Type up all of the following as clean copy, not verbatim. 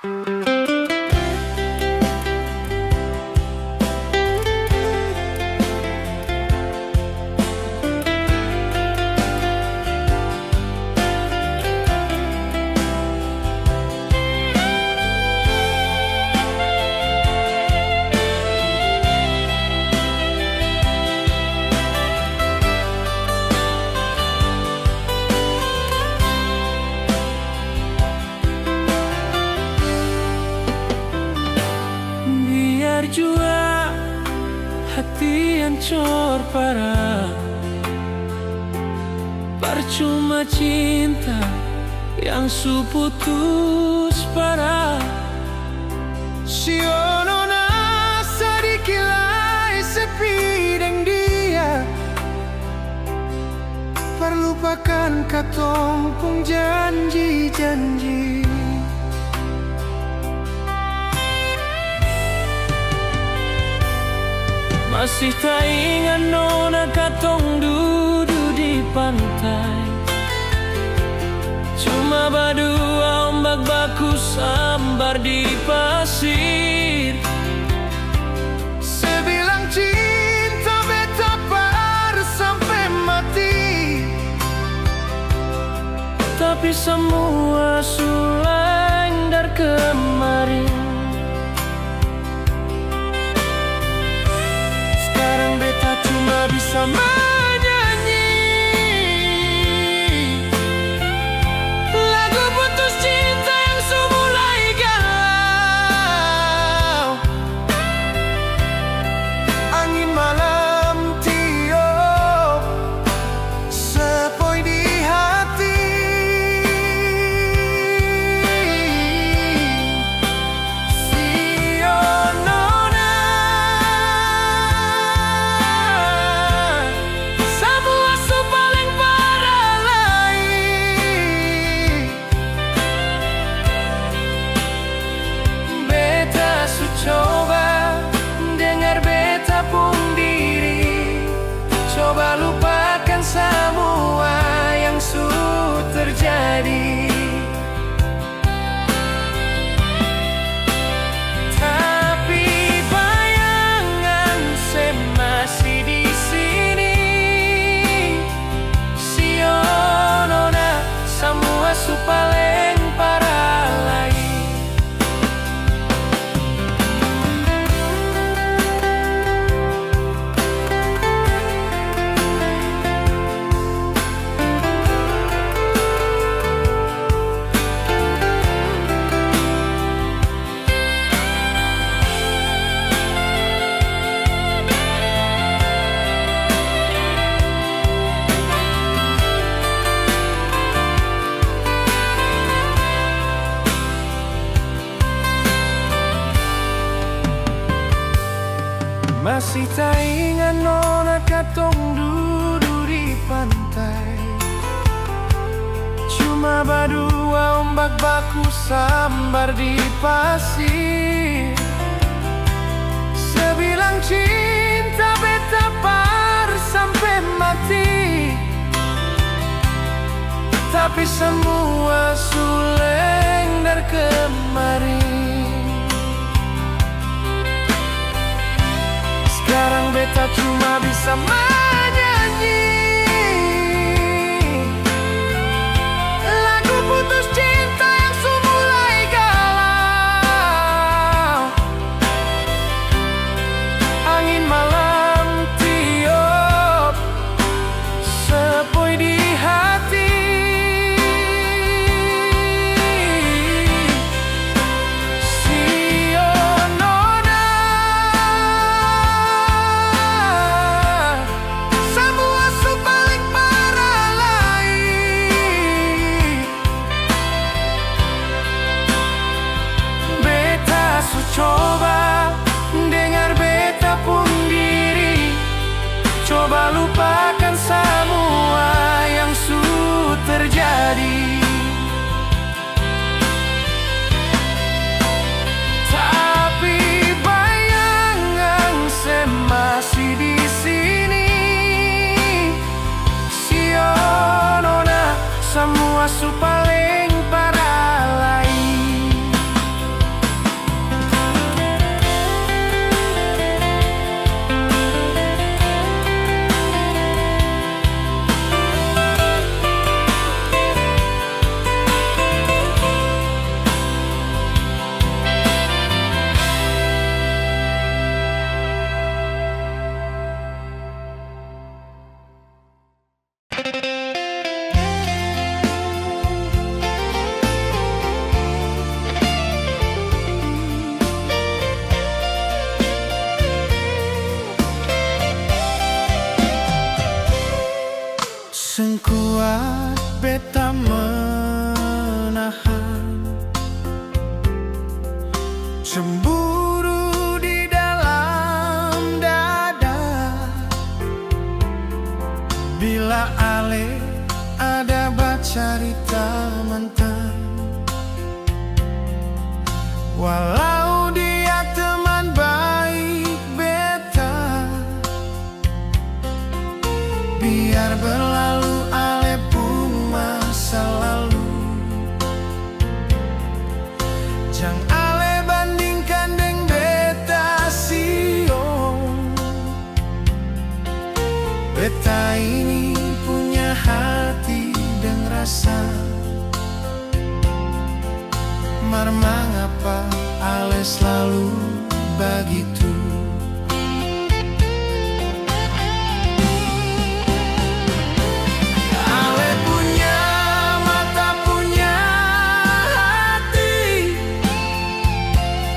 Biar jua hati hancur parah, percuma cinta yang su putus parah. Siono na sedikilai sepi deng dia, perlupakan katong pung janji-janji. Masih tak ingat nona katong duduk di pantai, cuma berdua ombak baku sambar di pasir. Sebilang cinta beta par sampai mati, tapi semua suleng dari kemarin. Cuma bisa menyanyi lagu putus cinta yang semulai galau. Angin malam tiup sepoi di hati, coba dengar beta pun diri, coba lupakan semua yang sudah terjadi. Tapi bayangan saya masih di sini, sionona semua su paling parah lagi. Masih tak ingat nona katong duduk di pantai, cuma berdua ombak baku sambar di pasir. Sebilang cinta beta par sampai mati, tapi semua suleng dari kemarin. Sekarang beta cuma bisa menyanyi lagu putus cinta yang semulai galau. Angin malam tiup sepoi di hati, sionona Cemburu di dalam dada bila ale ada bacarita mantan. Walau dia teman baik beta, biar berlalu ale pun masa lalu. Jang ale bandingkan deng beta siong. Beta ini punya hati dan rasa. Mar mengapa ale selalu begitu? Ale punya mata, punya hati,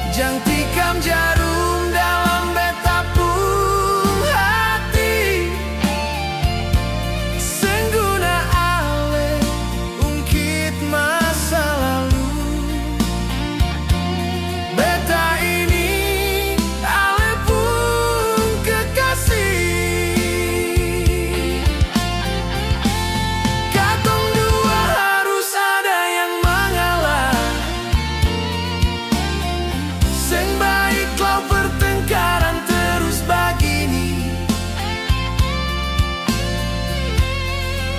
jang tikam jarum dalam beta pun hati. Sengguna ale ungkit masa lalu. Beta ini ale pun kekasih. Katong dua harus ada yang mengalah. Seng baik kalau pertengkaran terus begini.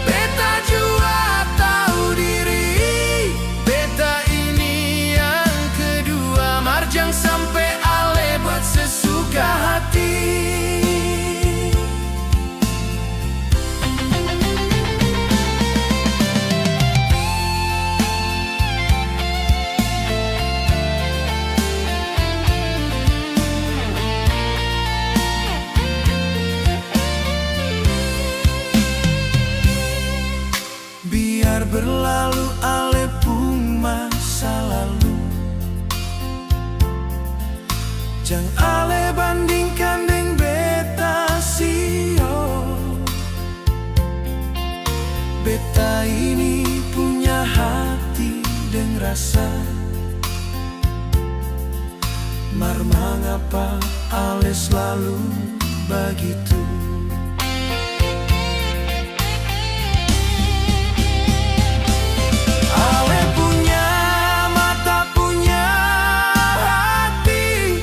Beta jua tahu diri. Beta ini yang kedua. Marjang sampai ale buat sesuka hati. Biar berlalu ale pun masa lalu. Jang ale bandingkan deng beta sio. Beta ini punya hati dan rasa. Mar mengapa ale selalu begitu? Ale punya mata, punya hati,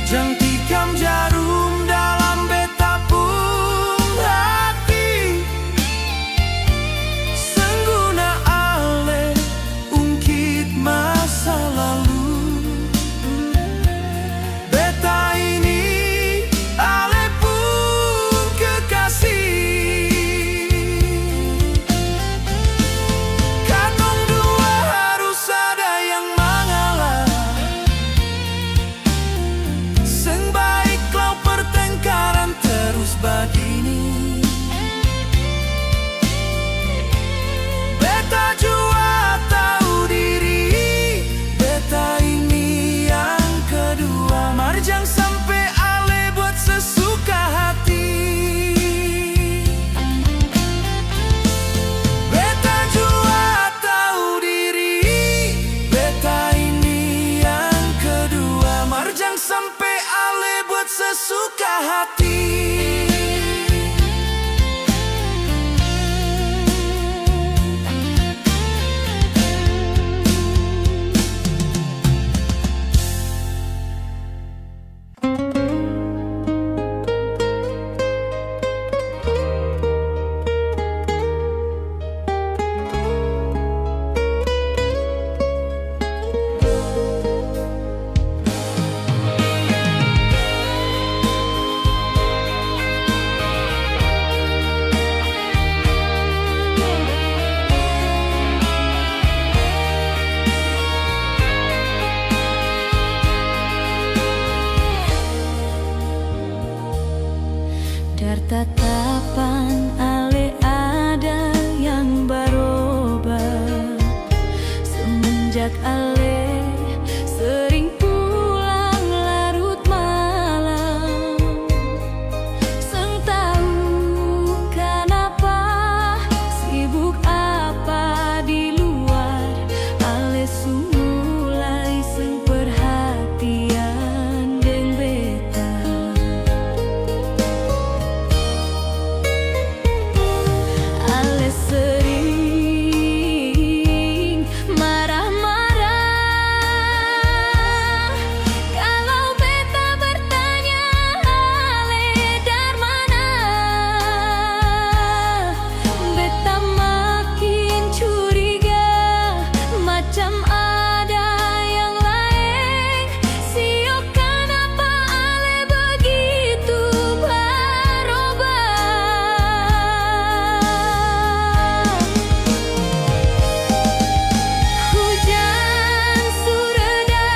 jang tikam jarum dalam beta pun hati. Sengguna ale ungkit masa lalu. Beta ini ale pun kekasih. Katong dua harus ada yang mengalah. Seng baik kalau pertengkaran terus begini. Beta jua tahu diri. Beta ini yang kedua. Marjang sampai ale buat sesuka hati. Beta jua tahu diri. Beta ini yang kedua. Marjang sampai ale buat sesuka hati. Dar tatapan ale ada yang berubah semenjak ale sering pulang larut malam. Seng tahu kenapa sibuk apa di luar. Ale mulai seng macam ada yang lain. Sio kenapa ale begitu berubah? Hujan sureda,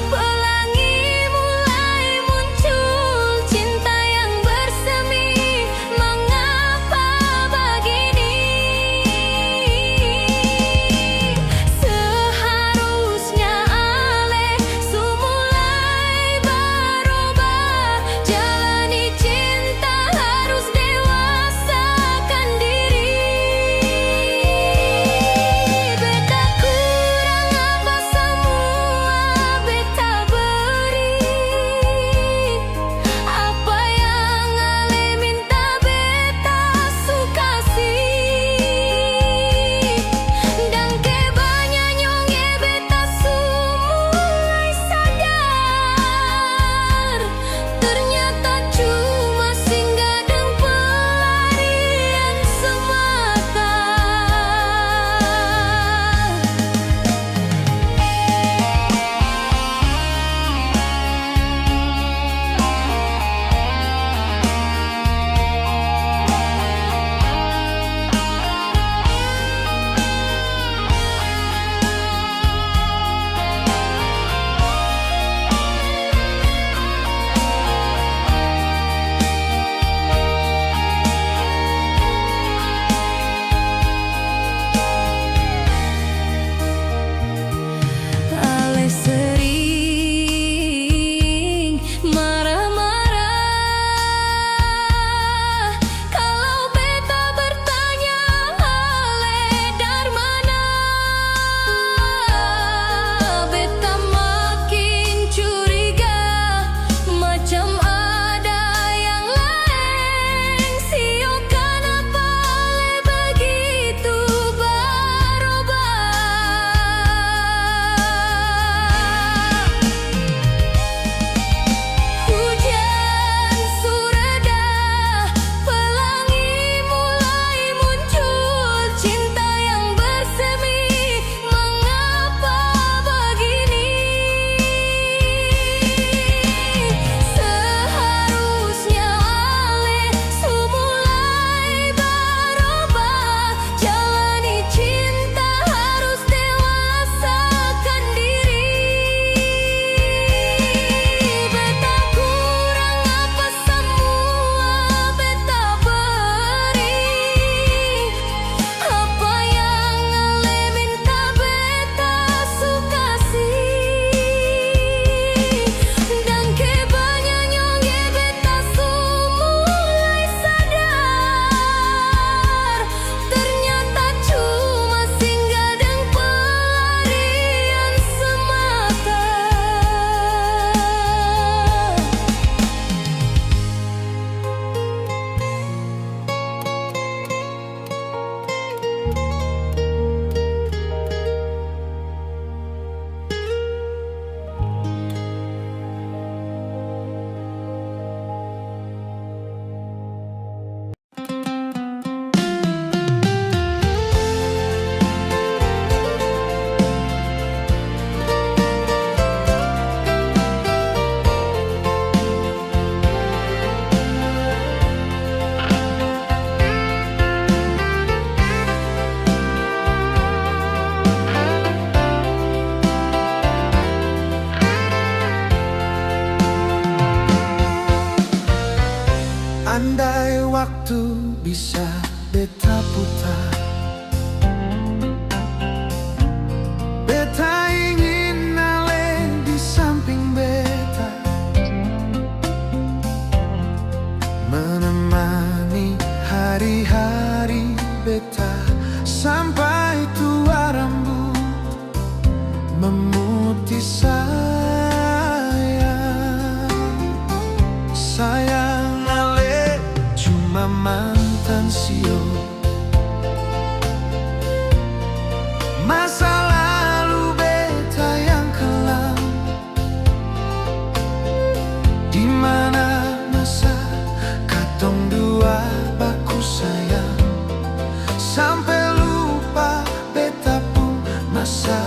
pelangi mulai muncul, cinta yang bersemi, mengapa begini? Seharusnya ale mulai berubah, jalani cinta harus dewasakan diri. Beta kurang apa semua beta beri, apa yang ale minta beta suka sih. Dan kebanyak nyonge beta mulai sadar, ternyata cuma singgah dan pelarian semata. Ale sering marah-marah kalau beta bertanya ale dari mana. Beta makin curiga macam ada yang lain. Sio kenapa ale begitu berubah? Hujan sureda, pelangi mulai muncul, cinta yang bersemi, mengapa begini? Seharusnya ale mulai berubah, jalani cinta harus dewasakan diri. Beta kurang apa semua beta beri, apa yang ale minta beta suka sih. Dan kebanyak nyonge beta mulai sadar, ternyata cuma singgah dan pelarian semata. Andai waktu bisa beta putar, beta ingin ale di samping beta, menemani hari-hari beta sampai tua rambut memutih sayang ale cuma mantan sio. Masa lalu beta yang kelam, di mana masa katong dua baku sayang, sampai lupa beta pun masa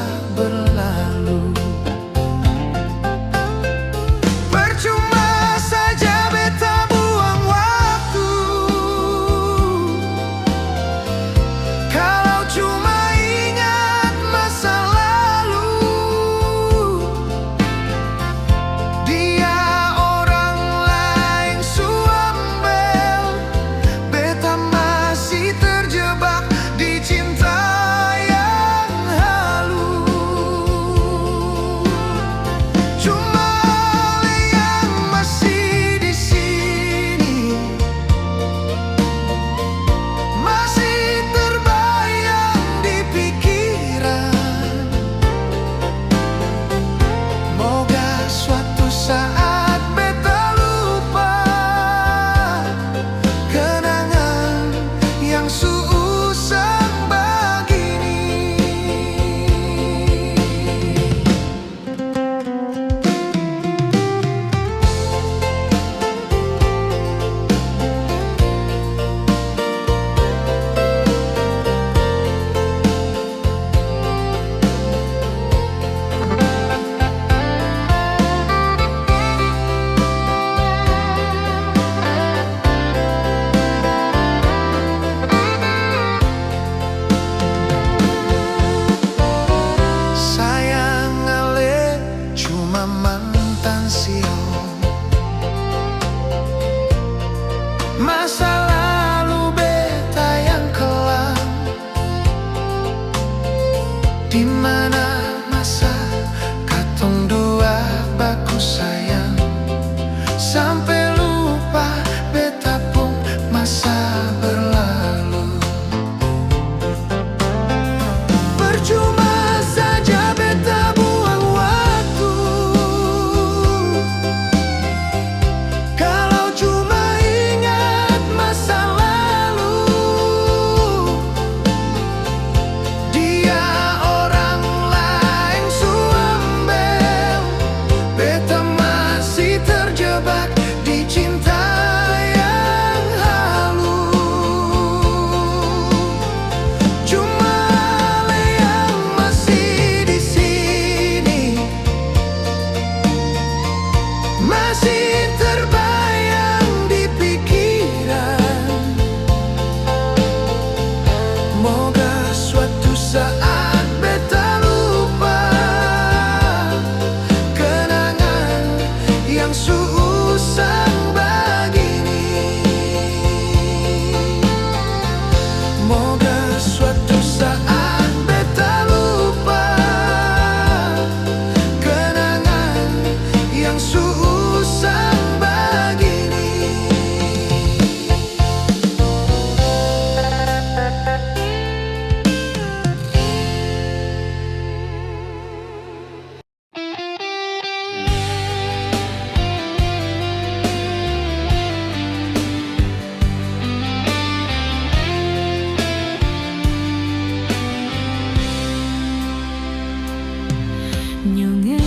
Nyonge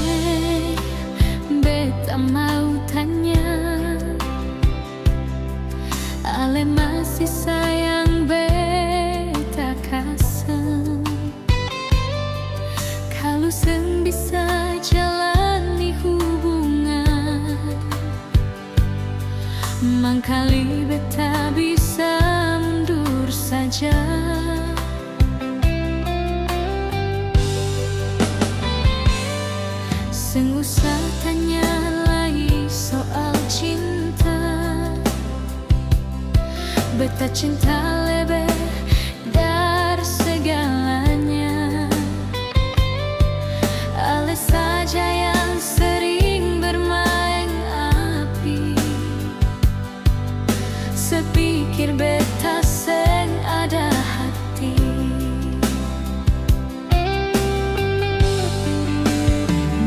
beta mau tanya, ale masih sayang beta kasih. Kalau sen bisa jalani hubungan, mangkali beta bisa mundur saja. Seng usah tanya lagi soal cinta, beta cinta lebih dari segalanya. Ale saja yang sering bermain api, sepikir beta seng ada hati.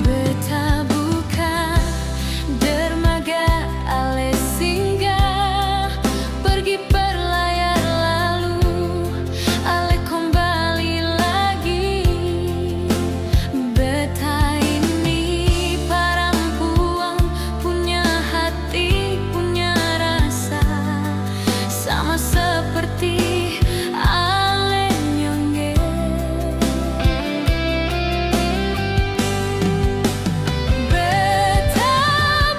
Beta bukan dermaga ale singgah pergi berlayar lalu ale kembali lagi. Beta ini perempuan punya hati, punya rasa, sama seperti ale nyonge. Beta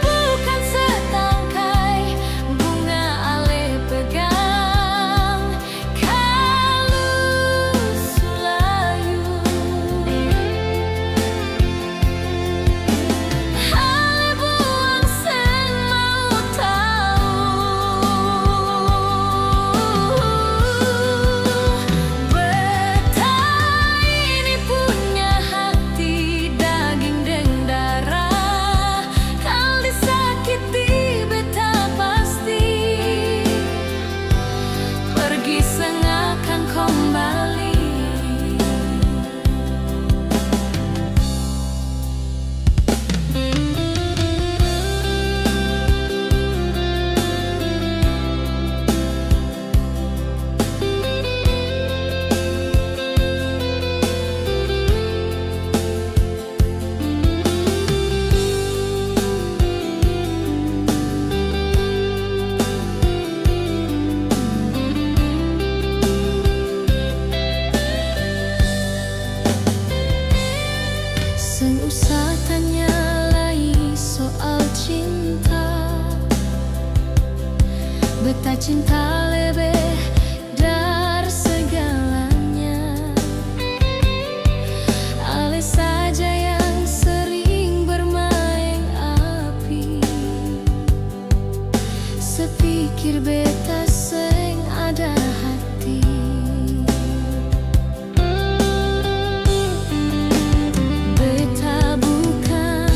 bukan setangkai bunga ale pegang, kalau sulayu ale buang sen mau tahu. Beta ini punya hati daging dan darah, kalau disakiti beta pasti pergi seng akan kembali. Seng usah tanya lagi soal cinta, beta cinta lebih dari segalanya. Ale saja yang sering bermain api, sepikir beta seng ada hati. Beta bukan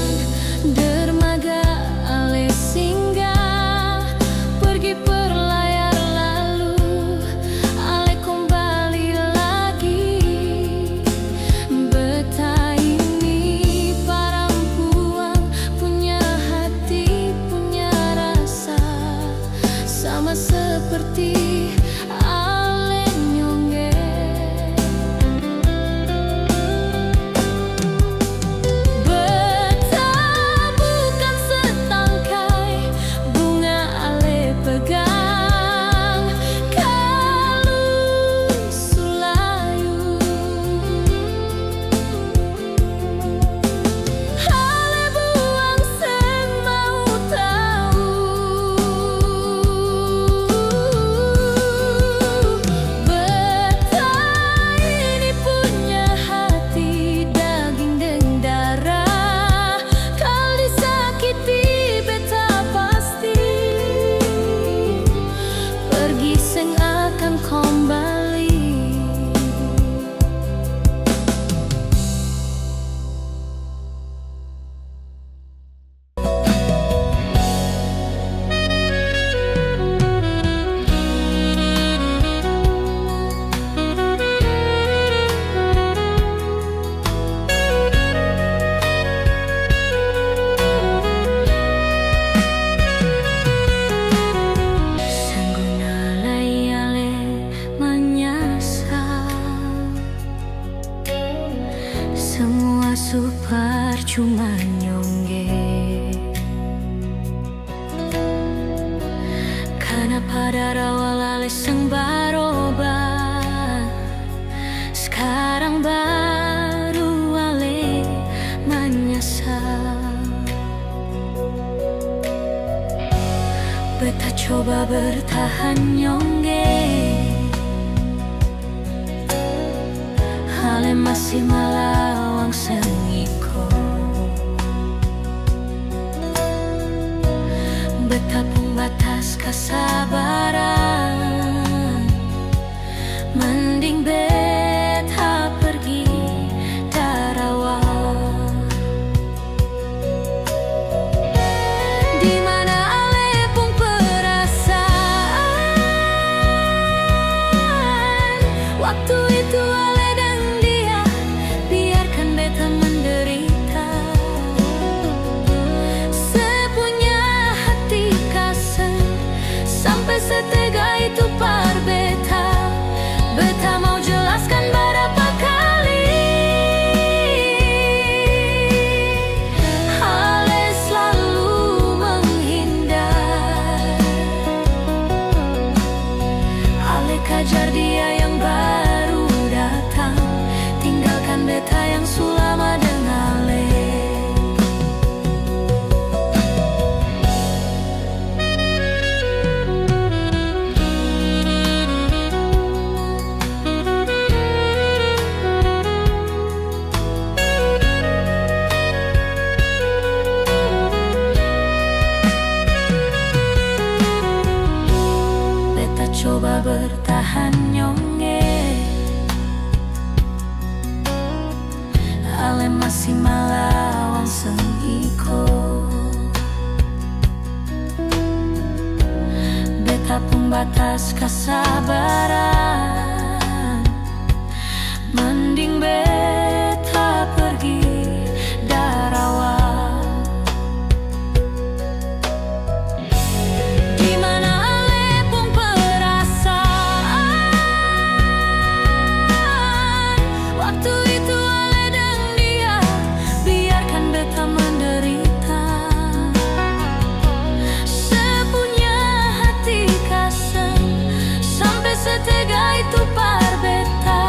dermaga ale singgah pergi berlayar lalu ale kembali lagi. Beta ini perempuan punya hati, punya rasa, sama seperti ale nyonge. Beta bukan setangkai bunga ale pegang, kalau sulayu ale buang sen mau tahu. Beta ini punya hati daging dan darah, kalau disakiti beta pasti pergi seng akan kembali. Sangguna lay ale menyesal, semua super percuma nyongge. Karena pada rawalale sang baroba, sekarang baru ale menyesal. Beta coba bertahan nyongge, ale masih malawang sengiko. Betapung batas kesabaran, mending beta pergi darawa. Di mana ale pun perasaan, waktu itu ale dan dia biarkan beta menderita. Sepunya hati kasar, sampai setega itu par beta. Beta mau jelaskan berapa kali, ale selalu menghindar. Ale kajar dia yang baru datang, tinggalkan beta yang sulama dengan ale. Beta coba bertahan nyongge, ale masih malawang sengiko. Beta pun batas kesabaran, mending beta pergi darawa. Di mana ale pun perasaan, waktu itu ale dan dia biarkan beta menderita. Sepunya hati kasar, sampai setega itu par beta.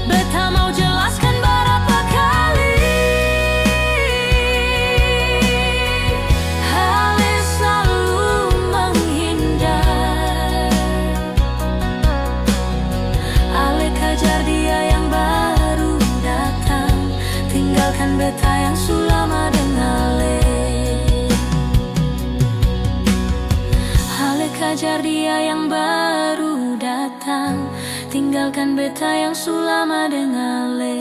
Beta mau jelaskan berapa kali, ale selalu menghindar. Ale kajar dia yang baru datang, tinggalkan beta yang sulama dengan ale. Ale kajar dia yang baru datang, tinggalkan beta yang sulama dengan ale.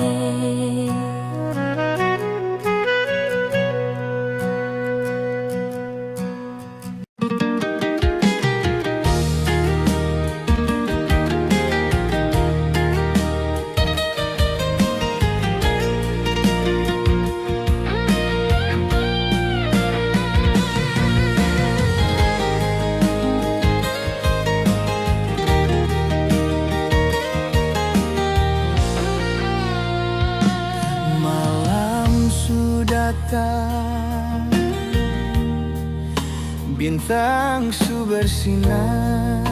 Bintang su bersinar,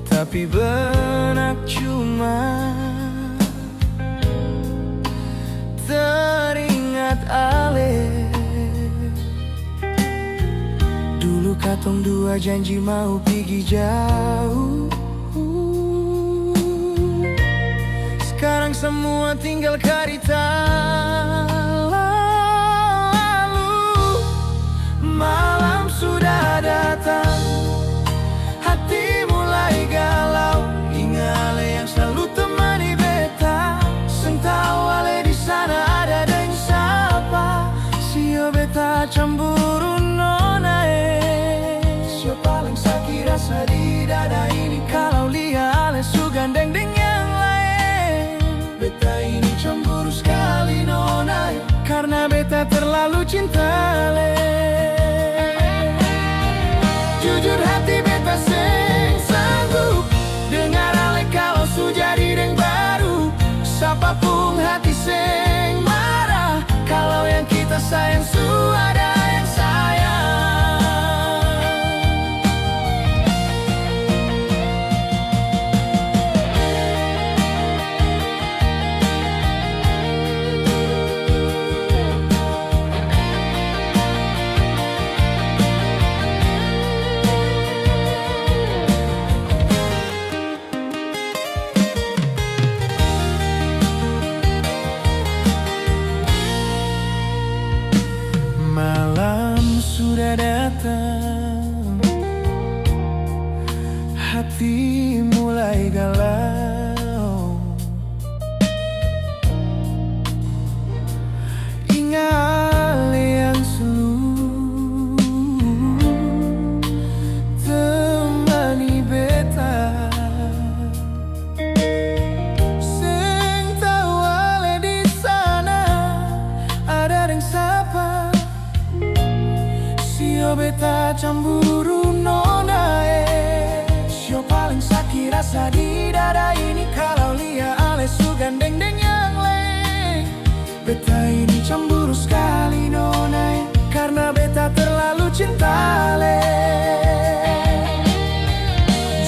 tapi benak cuma teringat ale. Dulu katong dua janji mau pergi jauh, sekarang semua tinggal cerita lalu. Malam sudah datang, hati mulai galau. Ingat ale yang selalu temani beta, seng tahu ale di sana ada dan siapa. Sio beta cemburu nona, sio paling sakit rasa di dada ini kalau lihat ale su gandeng dengan yang lain. Beta ini cemburu sekali nona, karena beta terlalu cinta ale. Jujur hati beta seng sanggup dengar ale kalau su jadi deng baru. cemburu nona Sio paling sakit rasa di dada ini kalau lia ale su gandeng deng yang lain. Beta ini cemburu sekali nona karena beta terlalu cinta le.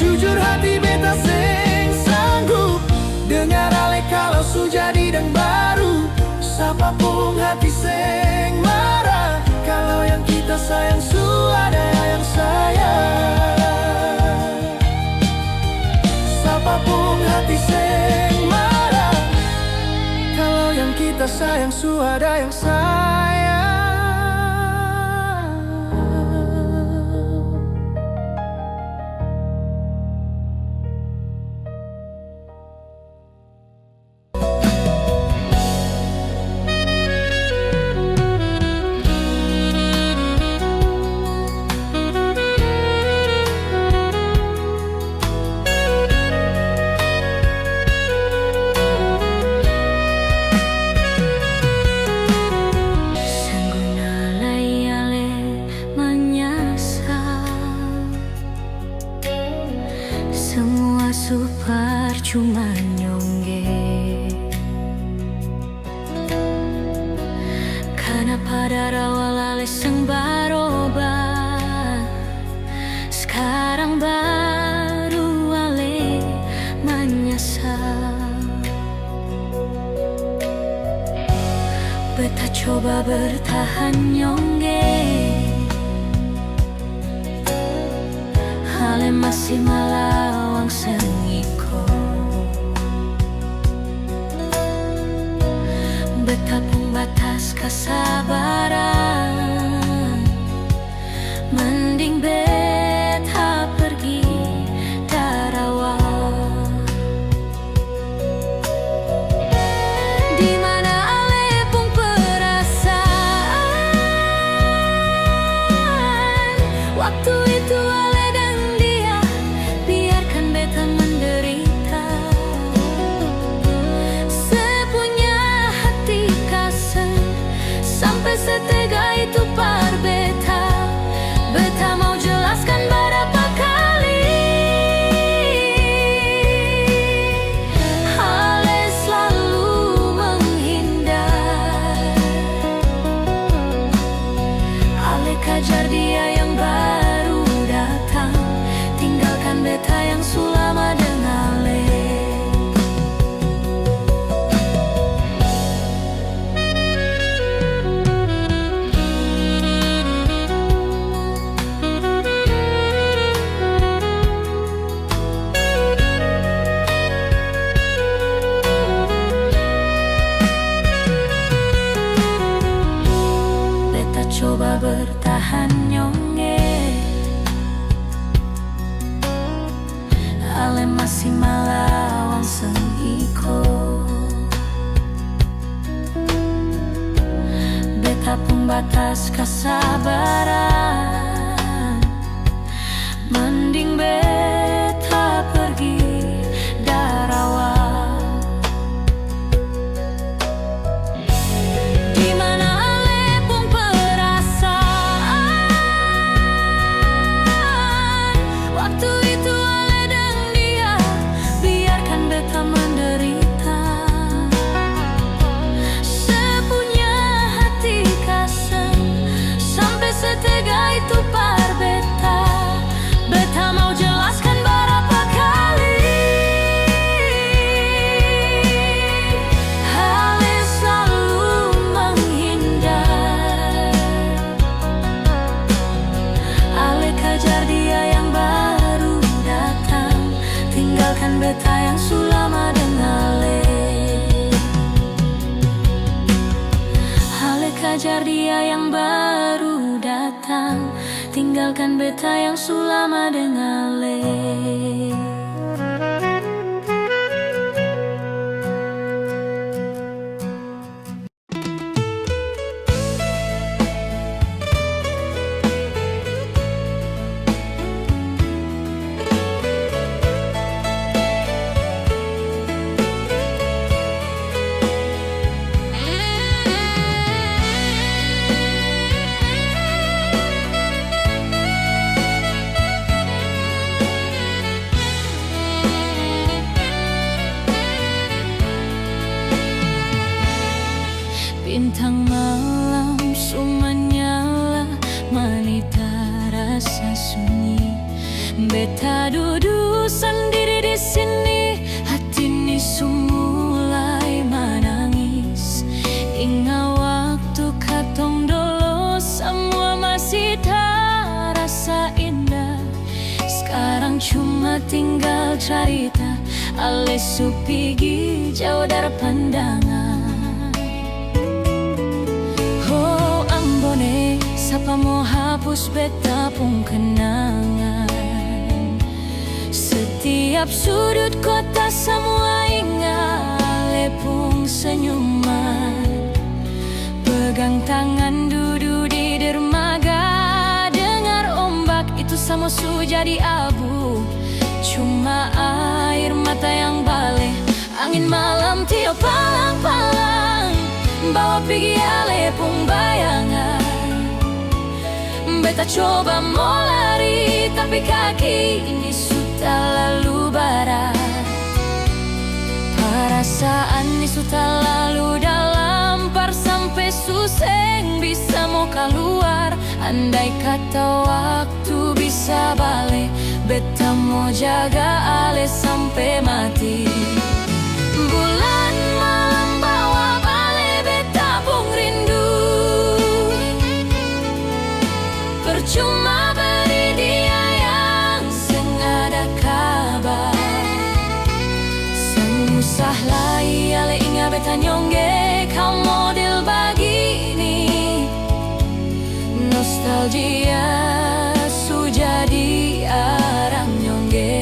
Jujur hati beta seng sanggup dengar ale kalau su jadi dan baru. Siapapun hati seng marah kalau yang kita sayang su ada yang sayang. Siapapun hati seng marah kalau yang kita sayang su ada yang sayang. Super cuma nyongge karena pada rawal ale seng baroba. Sekarang baru ale menyesal. Beta coba bertahan nyongge, ale masih malawang sengiko. Beta pun batas kesabaran, mending beta pergi darawal. Di mana ale pun perasaan waktu itu ale dan dia biarkan beta menderita. Sepunya hati kasar sampai setega itu par beta. Beta mau jelaskan berapa kali ale selalu menghindar. Ale kajar dia yang baru datang, tinggalkan beta yang sulama dengan ale. Beta coba bertahan nyonge, ale masih malawang sengiko. Beta pun batas kesabaran, mending beta pergi darawal. Di mana ale pun perasaan waktu itu ale dan dia biarkan beta menderita. Sepunya hati kasar sampai setega itu par beta. Beta mau jelaskan berapa kali ale selalu menghindar. Ale kejar dia yang baru datang, tinggalkan beta yang sulama dengan ale. Ale kejar dia yang baru datang, tinggalkan beta yang sulama dengan ale. Bintang malam cuma nyala, manita rasa sunyi. Beta duduk sendiri di sini, hati ini mulai menangis. Ingat waktu katong dulu, semua masih terasa indah. Sekarang cuma tinggal cerita, alesu pergi jauh dari pandangan. Oh ambone, siapa mau hapus beta pun kenangan. Setiap sudut kota semua ingat lepung senyuman. Pegang tangan duduk di dermaga, dengar ombak itu sama jadi abu. Cuma air mata yang balik, angin malam tiup palang-palang, bawa pergi lepung bayangan. Beta coba mau lari, tapi kaki ini sudah lalu barat. Perasaan ini sudah lalu dalam par, sampai suseng bisa mau keluar. Andai kata waktu bisa balik, beta mau jaga ale sampai mati. Bulan malam bawa balik beta pun rindu. Percuma beri dia yang sengaja kabar. Sengusah lai ale ingat beta nyongge kau model begini. Nostalgia su jadi arang nyongge.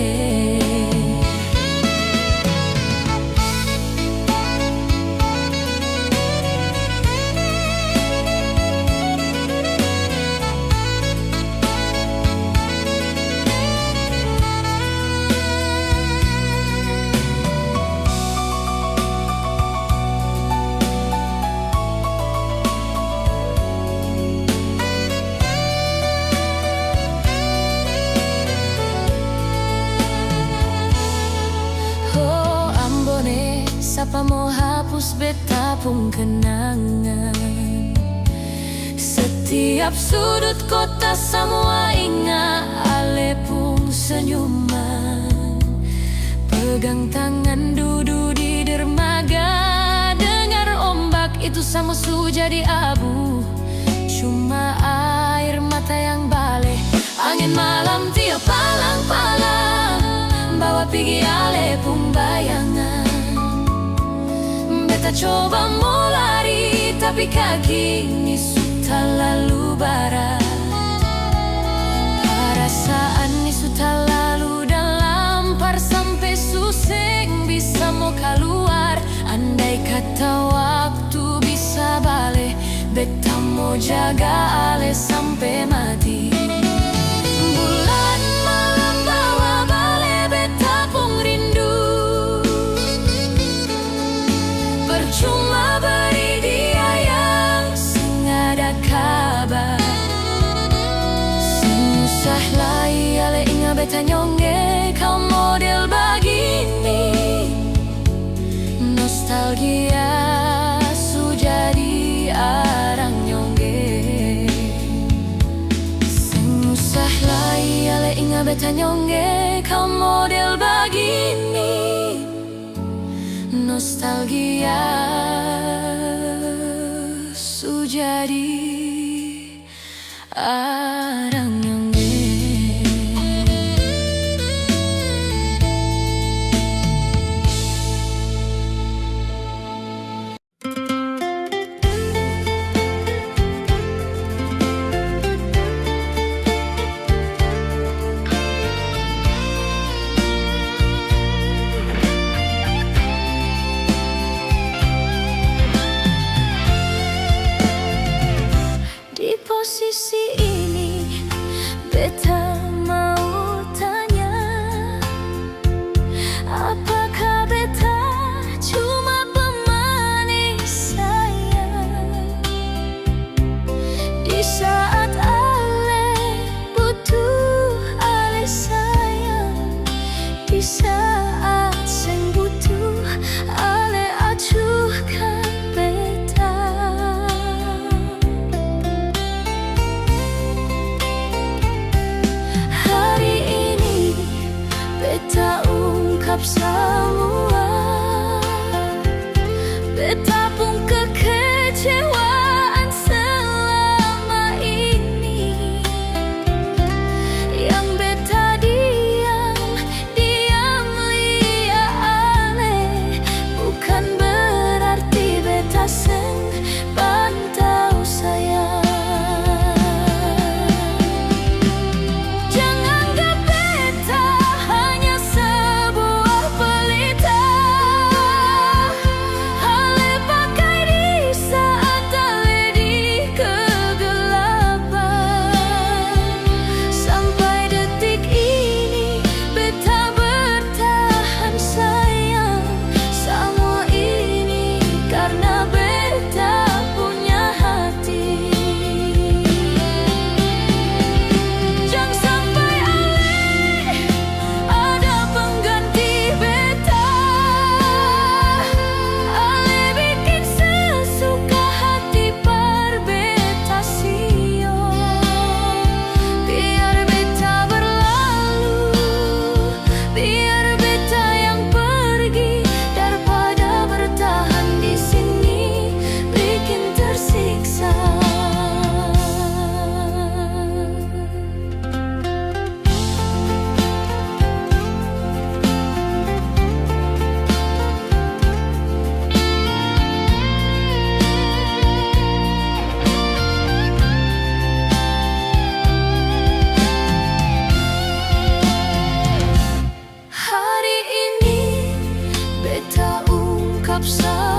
Siapa mau hapus beta pun kenangan. Setiap sudut kota semua ingat ale pun senyuman. Pegang tangan duduk di dermaga, dengar ombak itu sama jadi abu. Cuma air mata yang balik, angin malam tiup palang-palang, bawa pergi ale pun bayangan. Beta coba mau lari, tapi kaki ini sudah lalu barat. Perasaan ini sudah lalu dalam par, sampai suseng bisa mau keluar. Andai kata waktu bisa balik, beta mau jaga ale sampai mati. Bulan malam bawa balik beta pun rindu. Percuma beri dia yang sengaja kabar. Sengusah lai ale ingat beta nyongge kau model begini. Nostalgia su jadi arang nyongge. Sengusah lai ale ingat beta nyongge kau model begini. Nostalgia su jadi arang nyongge. Posisi ini tetap